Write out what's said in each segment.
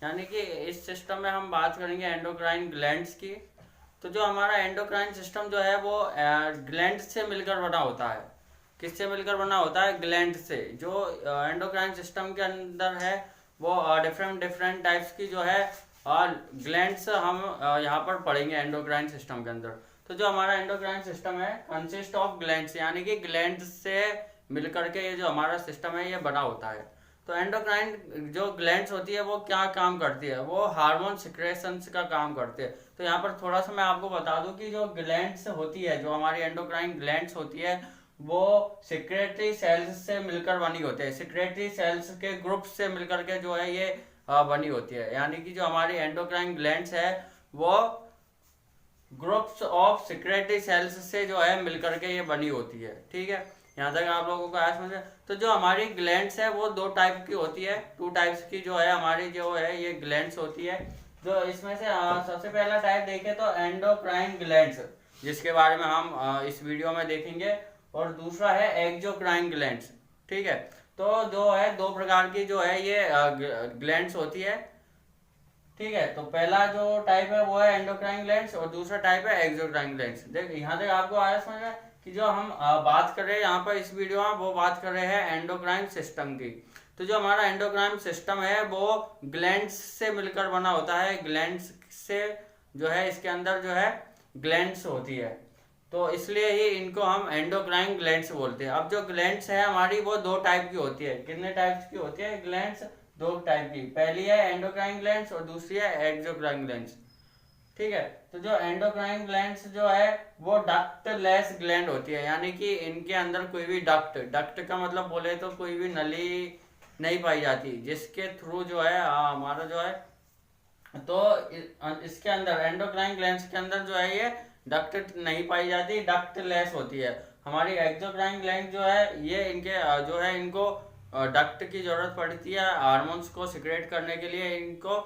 यानी कि इस सिस्टम में हम बात करेंगे एंडोक्राइन ग्लैंड्स की। तो जो हमारा एंडोक्राइन सिस्टम जो है वो ग्लैंड से मिलकर बना होता है। किससे मिलकर बना होता है? ग्लैंड से। जो एंडोक्राइन सिस्टम के अंदर है वो डिफरेंट डिफरेंट टाइप्स की जो है ग्लैंड्स हम यहाँ पर पढ़ेंगे एंडोक्राइन सिस्टम के अंदर। तो जो हमारा एंडोक्राइन सिस्टम है कंसिस्ट ऑफ ग्लैंड्स, यानी कि ग्लैंड से मिलकर के ये जो हमारा सिस्टम है ये बना होता है। तो एंडोक्राइन जो ग्लैंड्स होती है वो क्या काम करती है? वो हार्मोन सिक्रेशंस का काम करती है। तो यहाँ पर थोड़ा सा मैं आपको बता दूं कि जो ग्लैंड्स होती है, जो हमारी एंडोक्राइन ग्लैंड्स होती है, वो सिक्रेटरी सेल्स से मिलकर बनी होती है। सिक्रेटरी सेल्स के ग्रुप से मिलकर के जो है ये बनी होती है। यानी कि जो हमारी एंडोक्राइन ग्लैंड्स है वो ग्रुप्स ऑफ सिक्रेटरी सेल्स से जो है मिलकर के ये बनी होती है। ठीक है, यहाँ तक आप लोगों को आया समझ में? तो जो हमारी ग्लैंड्स है वो दो टाइप की होती है, टू टाइप्स की जो है हमारी जो है ये ग्लैंड्स होती है। जो इसमें से सबसे पहला टाइप देखें तो एंडोक्राइन ग्लैंड्स, जिसके बारे में हम इस वीडियो में देखेंगे। और दूसरा है एक्सोक्राइन ग्लैंड्स। ठीक है, तो जो है दो प्रकार की जो है ये ग्लैंड्स होती है। ठीक है, तो पहला जो टाइप है वो है एंडोक्राइन ग्लैंड्स और दूसरा टाइप है एक्सोक्राइन ग्लैंड्स। देख यहाँ तक आपको आया समझ में कि जो हम बात कर रहे हैं यहाँ पर इस वीडियो में, वो बात कर रहे हैं एंडोक्राइन सिस्टम की। तो जो हमारा एंडोक्राइन सिस्टम है वो ग्लैंड्स से मिलकर बना होता है। ग्लैंड्स से जो है इसके अंदर जो है ग्लैंड्स होती है, तो इसलिए ही इनको हम एंडोक्राइन ग्लैंड्स बोलते हैं। अब जो ग्लैंड्स है हमारी वो दो टाइप की होती है। कितने टाइप्स की होती है ग्लैंड्स? दो टाइप की। पहली है एंडोक्राइन ग्लैंड्स और दूसरी है एक्सोक्राइन ग्लैंड्स। ठीक है, तो जो एंडोक्राइन ग्लैंड्स जो है वो डक्ट लेस ग्लैंड होती है, यानी कि इनके अंदर कोई भी डक्ट, डक्ट का मतलब बोले तो कोई भी नली नहीं पाई जाती, जिसके थ्रू जो है हमारा जो है, तो इसके अंदर एंडोक्राइन ग्लैंड्स के अंदर जो है ये डक्ट नहीं पाई जाती, डक्ट लेस होती है। हमारी एक्सोक्राइन ग्लैंड जो है ये इनके जो है इनको डक्ट की जरूरत पड़ती है हार्मोन्स को सिक्रेट करने के लिए। इनको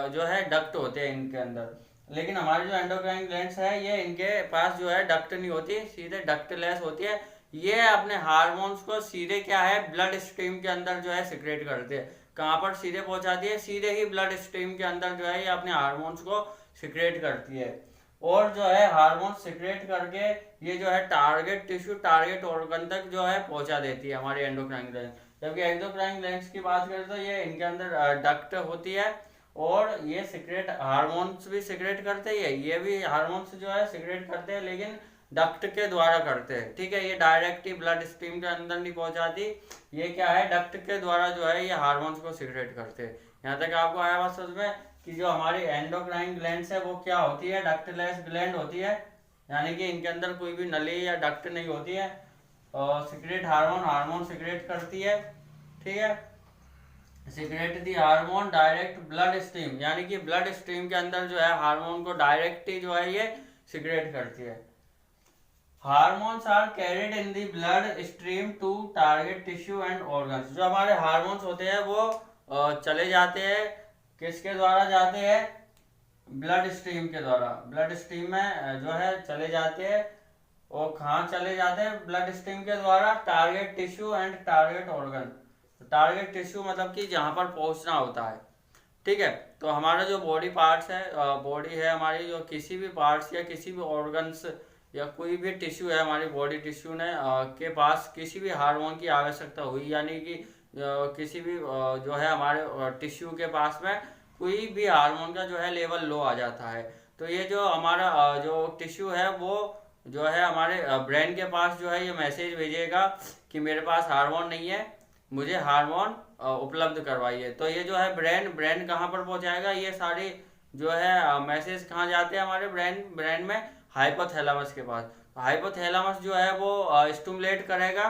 जो है डक्ट होते हैं इनके अंदर। लेकिन हमारी जो एंडोक्राइन ग्लैंड्स है ये इनके पास जो है डक्ट नहीं होती, सीधे डक्ट लेस होती है। ये अपने हार्मोन्स को सीधे क्या है ब्लड स्ट्रीम के अंदर जो है सिक्रेट करते हैं। कहाँ पर सीधे पहुंचाती है? सीधे ही ब्लड स्ट्रीम के अंदर जो है ये अपने हार्मोन्स को सिक्रेट करती है। और जो है हार्मोन सिक्रेट करके ये जो है टारगेट टिश्यू, टारगेट ऑर्गन तक जो है पहुंचा देती है हमारी एंडोक्राइन ग्लैंड। जबकि एक्सोक्राइन ग्लैंड्स की बात करें तो ये इनके अंदर डक्ट होती है और ये सिक्रेट हार्मोन्स भी सिक्रेट करते हैं। ये भी हार्मोन्स जो है सिक्रेट करते हैं, लेकिन डक्ट के द्वारा करते हैं। ठीक है, ये डायरेक्ट ही ब्लड स्ट्रीम के अंदर नहीं पहुंचाती, ये क्या है डक्ट के द्वारा जो है ये हार्मोन्स को सिक्रेट करते हैं। यहाँ तक आपको आया बात समझ में कि जो हमारी एंडोक्राइन ग्लैंड्स है वो क्या होती है? डक्टलेस ग्लैंड होती है, यानी कि इनके अंदर कोई भी नली या डक्ट नहीं होती है। और सिक्रेट हार्मोन, हार्मोन सिक्रेट करती है। ठीक है, सिक्रेट दी हार्मोन डायरेक्ट ब्लड स्ट्रीम, यानी कि ब्लड स्ट्रीम के अंदर जो है हार्मोन को डायरेक्ट ही जो है ये सिक्रेट करती है। Hormones are carried in the blood stream to target tissue and organs. जो हमारे हार्मोन्स होते हैं वो चले जाते हैं, किसके द्वारा जाते हैं? ब्लड स्ट्रीम के द्वारा। ब्लड स्ट्रीम में जो है चले जाते हैं। और कहाँ चले जाते हैं ब्लड स्ट्रीम के द्वारा? Target tissue and target organ. Target tissue मतलब कि जहाँ पर पहुँचना होता है। ठीक है, तो हमारा जो बॉडी पार्ट्स है, बॉडी है हमारी, जो किसी भी पार्ट्स या किसी भी ऑर्गन्स या कोई भी टिश्यू है हमारी बॉडी टिश्यू ने के पास किसी भी हार्मोन की आवश्यकता हुई, यानी कि किसी भी जो है हमारे टिश्यू के पास में कोई भी हार्मोन का जो है लेवल लो आ जाता है, तो ये जो हमारा जो टिश्यू है वो जो है हमारे ब्रेन के पास जो है ये मैसेज भेजेगा कि मेरे पास हार्मोन नहीं है, मुझे हार्मोन उपलब्ध करवाइए। तो ये जो है ब्रेन, ब्रेन कहाँ पर पहुंचाएगा? ये सारी जो है मैसेज कहाँ जाते हैं हमारे ब्रेन, ब्रेन में हाइपोथैलेमस के पास। हाइपोथैलेमस जो है वो स्टिमुलेट करेगा,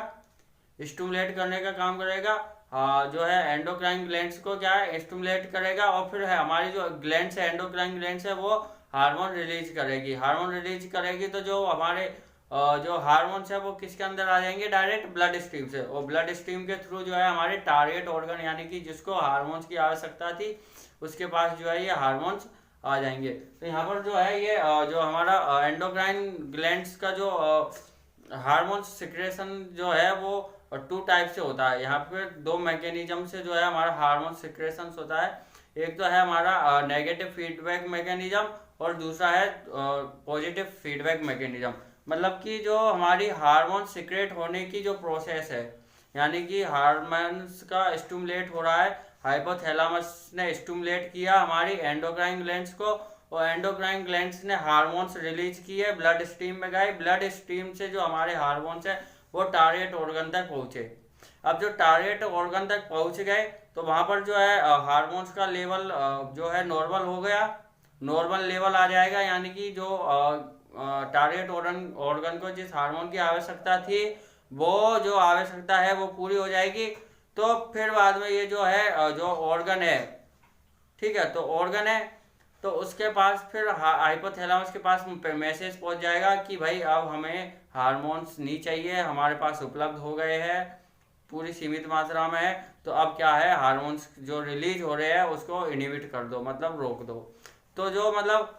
स्टिमुलेट करने का काम करेगा। जो है एंडोक्राइन ग्लैंड्स को क्या है स्टिमुलेट करेगा, और फिर है हमारी जो ग्लैंड्स है एंडोक्राइन ग्लैंड्स है वो हार्मोन रिलीज करेगी। हार्मोन रिलीज करेगी तो जो हमारे जो हार्मोन्स है वो किसके अंदर आ जाएंगे? डायरेक्ट ब्लड स्ट्रीम से। और ब्लड स्ट्रीम के थ्रू जो है हमारे टारगेट ऑर्गन, यानी कि जिसको हार्मोन्स की आवश्यकता थी, उसके पास जो है ये हार्मोन्स आ जाएंगे। तो यहाँ पर जो है ये जो हमारा एंडोक्राइन ग्लैंड्स का जो हार्मोन सिक्रेशन जो है वो टू टाइप से होता है। यहाँ पे दो मैकेनिज्म से जो है हमारा हार्मोन सिक्रेशन होता है। एक तो है हमारा नेगेटिव फीडबैक मैकेनिज्म और दूसरा है पॉजिटिव फीडबैक मैकेनिज्म। मतलब कि जो हमारी हार्मोन सिक्रेट होने की जो प्रोसेस है, यानी कि हार्मोन्स का स्टिमुलेट हो रहा है, हाइपोथैलेमस ने स्टिमुलेट किया हमारी एंडोक्राइन ग्लैंड्स को, और एंडोक्राइन ग्लैंड्स ने हार्मोन्स रिलीज किए, ब्लड स्ट्रीम में गए, ब्लड स्ट्रीम से जो हमारे हार्मोन्स है वो टारगेट ऑर्गन तक पहुंचे। अब जो टारगेट ऑर्गन तक पहुंच गए तो वहां पर जो है हार्मोन्स का लेवल जो है नॉर्मल हो गया, नॉर्मल लेवल आ जाएगा, यानी कि जो टारगेट ऑर्गन को जिस हार्मोन की आवश्यकता थी वो जो आवश्यकता है वो पूरी हो जाएगी। तो फिर बाद में ये जो है जो ऑर्गन है, ठीक है, तो ऑर्गन है तो उसके पास फिर हाइपोथैलेमस के पास मैसेज पहुंच जाएगा कि भाई अब हमें हार्मोन्स नहीं चाहिए, हमारे पास उपलब्ध हो गए हैं, पूरी सीमित मात्रा में है, तो अब क्या है हार्मोन्स जो रिलीज हो रहे हैं उसको इनहिबिट कर दो, मतलब रोक दो। तो जो मतलब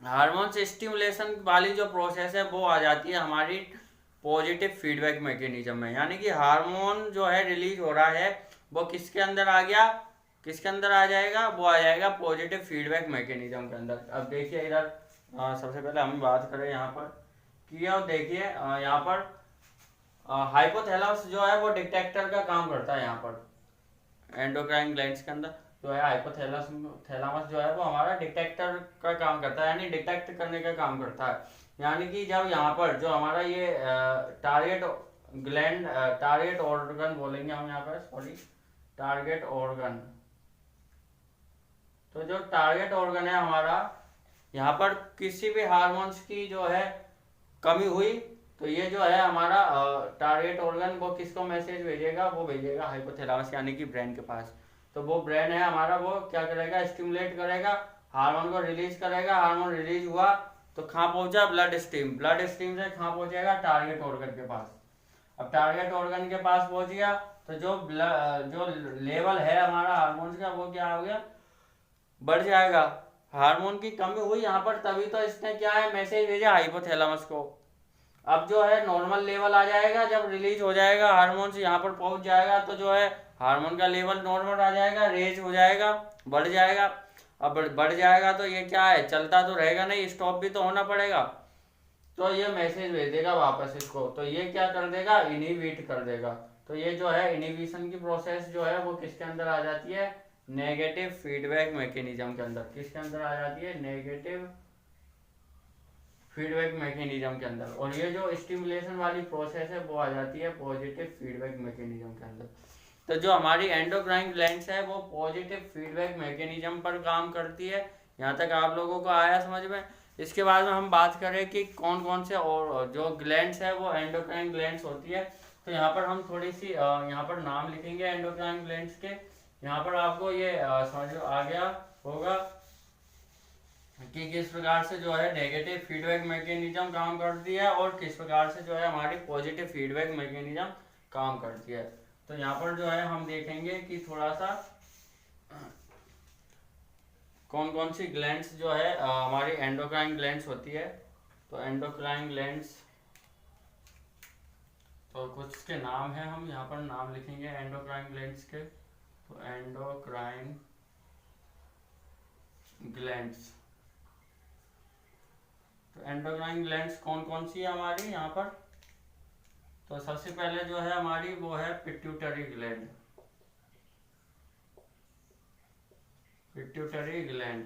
हार्मोन्स स्टिमुलेशन वाली जो प्रोसेस है वो आ जाती है हमारी पॉजिटिव फीडबैक मैकेनिज्म में, यानी कि हार्मोन जो है रिलीज हो रहा है वो किसके अंदर आ गया, किसके अंदर आ जाएगा, वो आ जाएगा पॉजिटिव फीडबैक मैकेनिज्म के अंदर। अब देखिए इधर सबसे पहले हम बात करें यहाँ पर कि अब देखिए यहाँ पर हाइपोथैलेमस जो है वो डिटेक्टर का काम करता है। यहाँ पर एंडोक्राइन ग्लैंड्स के अंदर जो है हाइपोथैलेमस थैलेमस जो है वो हमारा डिटेक्टर का काम करता है, यानी डिटेक्ट करने का काम करता है। यानी कि जब यहाँ पर जो हमारा ये टारगेट ग्लैंड, टारगेट ऑर्गन बोलेंगे हम यहाँ पर, सॉरी, टारगेट ऑर्गन, तो जो टारगेट ऑर्गन है हमारा, यहाँ पर किसी भी हार्मोन्स की जो है कमी हुई तो ये जो है हमारा टारगेट ऑर्गन वो किसको मैसेज भेजेगा, वो भेजेगा हाइपोथैलेमस यानी कि ब्रेन के पास। तो वो ब्रेन है हमारा, वो क्या करेगा, स्टिमुलेट करेगा, हार्मोन को रिलीज करेगा, हार्मोन रिलीज हुआ तो कहाँ पहुंचा, ब्लड स्ट्रीम, ब्लड स्ट्रीम से कहाँ पहुंचेगा, टारगेट ऑर्गन के पास। अब टारगेट ऑर्गन के पास पहुंच गया तो जो लेवल है हमारा हार्मोन्स का वो क्या हो गया, बढ़ जाएगा। हार्मोन की कमी हुई यहाँ पर तभी तो इसने क्या है मैसेज भेजा हाइपोथैलेमस को। अब जो है नॉर्मल लेवल आ जाएगा, जब रिलीज हो जाएगा हार्मोन से यहाँ पर पहुंच जाएगा तो जो है हार्मोन का लेवल नॉर्मल आ जाएगा, रेज हो जाएगा, बढ़ जाएगा। अब बढ़ जाएगा तो ये क्या है, चलता तो रहेगा नहीं, स्टॉप भी तो होना पड़ेगा, तो ये मैसेज भेज देगा वापस इसको, तो ये क्या कर देगा, इनहिबिट कर देगा। तो ये जो है इनहिबिशन की प्रोसेस जो है वो किसके अंदर आ जाती है, नेगेटिव फीडबैक मैकेनिज्म के अंदर। किसके अंदर आ जाती है, नेगेटिव फीडबैक मैकेनिज्म के अंदर। और ये जो स्टिमुलेशन वाली प्रोसेस है वो आ जाती है पॉजिटिव फीडबैक मैकेनिज्म के अंदर। तो जो हमारी एंडोक्राइन ग्लैंड्स है वो पॉजिटिव फीडबैक मैकेनिज्म पर काम करती है। यहाँ तक आप लोगों को आया समझ में। इसके बाद में हम बात करें कि कौन कौन से और जो ग्लैंड्स है वो एंडोक्राइन ग्लैंड्स होती है, तो यहाँ पर हम थोड़ी सी यहाँ पर नाम लिखेंगे एंडोक्राइन ग्लैंड्स के। यहाँ पर आपको ये समझ आ गया होगा कि किस प्रकार से जो है नेगेटिव फीडबैक मैकेनिज्म काम करती है और किस प्रकार से जो है हमारी पॉजिटिव फीडबैक मैकेनिज्म काम करती है। तो यहाँ पर जो है हम देखेंगे कि थोड़ा सा कौन कौन सी ग्लैंड्स जो है हमारी एंडोक्राइन ग्लैंड्स होती है। तो एंडोक्राइन ग्लैंड्स, तो कुछ के नाम है, हम यहाँ पर नाम लिखेंगे एंडोक्राइन ग्लैंड्स के। तो एंडोक्राइन ग्लैंड्स, तो एंडोक्राइन ग्लैंड्स कौन कौन सी है हमारी यहाँ पर। तो सबसे पहले जो है हमारी वो है पिट्यूटरी ग्लैंड, पिट्यूटरी ग्लैंड।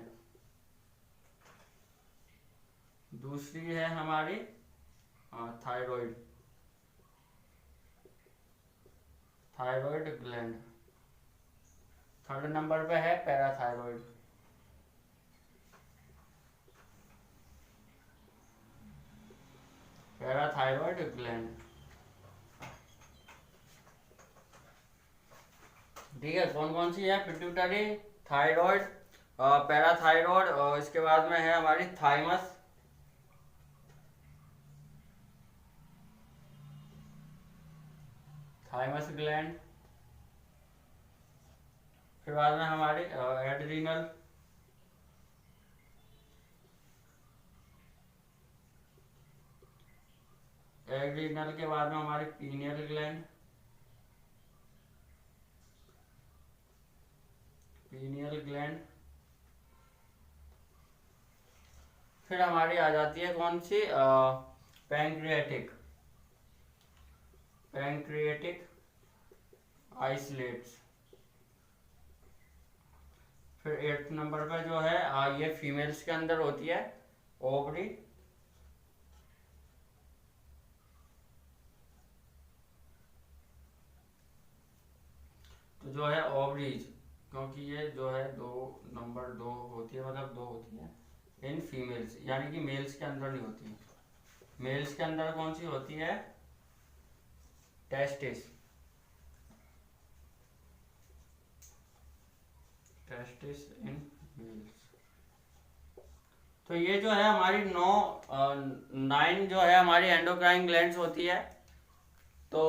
दूसरी है हमारी thyroid, thyroid gland. Third number पे है पैराथायराइड, पैराथायराइड ग्लैंड। ठीक है, कौन कौन सी है, पिट्यूटरी, थायराइड, पैराथायराइड, और इसके बाद में है हमारी थाइमस, थाइमस ग्लैंड। फिर बाद में हमारी एड्रीनल, एड्रीनल के बाद में हमारी पीनियल ग्लैंड, पीनियल ग्लैंड। फिर हमारी आ जाती है कौन सी, पैंक्रियाटिक, पैंक्रियाटिक आइसलेट्स। फिर 8th नंबर पर जो है ये फीमेल्स के अंदर होती है, ओवरी। तो जो है ओवरीज, क्योंकि ये जो है 2 होती है, मतलब 2 होती है इन फीमेल्स, यानी कि मेल्स के अंदर नहीं होती। मेल्स के अंदर कौन सी होती है, टेस्टिस, टेस्टिस इन मेल्स। तो ये जो है हमारी 9 जो है हमारी एंडोक्राइन ग्लैंड्स होती है। तो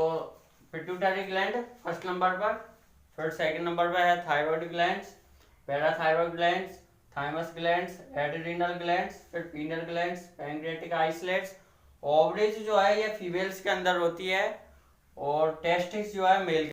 पिट्यूटरी ग्लैंड फर्स्ट नंबर पर, फिर सेकंड नंबर पर है thyroid glands, parathyroid glands, thymus glands, adrenal glands, फिर pineal glands, pancreatic islets. Ovaries जो है ये फीमेल्स के अंदर होती है, और टेस्टिस जो है मेल